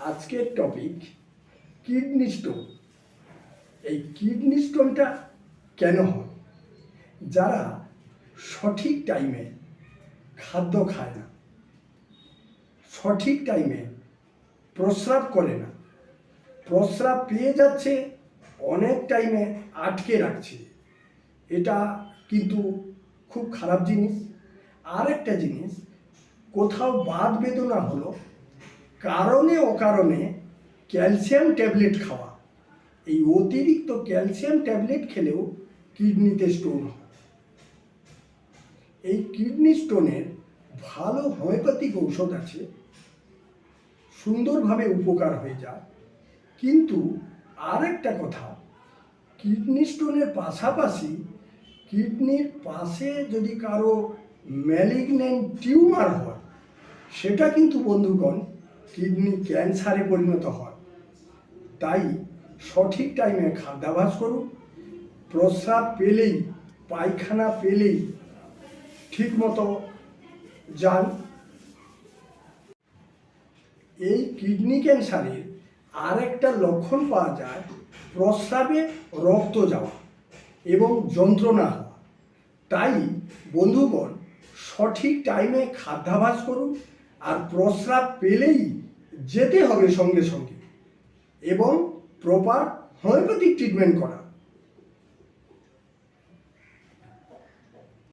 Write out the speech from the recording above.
আজকের topic kidney stone. এই kidney স্টোনটা কেন হয়? যারা সঠিক টাইমে খাদ্য খায় না, সঠিক টাইমে প্রস্রাব করে না, প্রস্রাব পেয়ে যাচ্ছে অনেক টাইমে আটকে রাখছে, এটা কিন্তু খুব খারাপ জিনিস। আর একটা জিনিস, কোথাও বাত বেদনা হলো, কারণে অকারণে ক্যালসিয়াম ট্যাবলেট খাওয়া, এই অতিরিক্ত ক্যালসিয়াম ট্যাবলেট খেলেও কিডনিতে স্টোন হয়। এই কিডনি স্টোনের ভালো হোমিওপ্যাথিক ঔষধ আছে, সুন্দরভাবে উপকার হয়ে যায়। কিন্তু আর একটা কথা, কিডনি স্টোনের পাশাপাশি কিডনির পাশে যদি কারো ম্যালিগন্যান্ট টিউমার হয়, সেটা কিন্তু বন্ধুগণ কিডনি ক্যান্সারে পরিণত হয়। তাই সঠিক টাইমে খাদ্যাভ্যাস করুন, প্রস্রাব পেলেই, পায়খানা পেলেই ঠিকমতো যান। এই কিডনি ক্যান্সারের আরেকটা লক্ষণ পাওয়া যায়, প্রস্রাবে রক্ত যাওয়া এবং যন্ত্রণা হওয়া। তাই বন্ধুগণ সঠিক টাইমে খাদ্যাভ্যাস করুন, আর প্রস্রাব পেলেই যেতে হবে সঙ্গে সঙ্গে, এবং প্রপার হোমিওপ্যাথিক ট্রিটমেন্ট করা।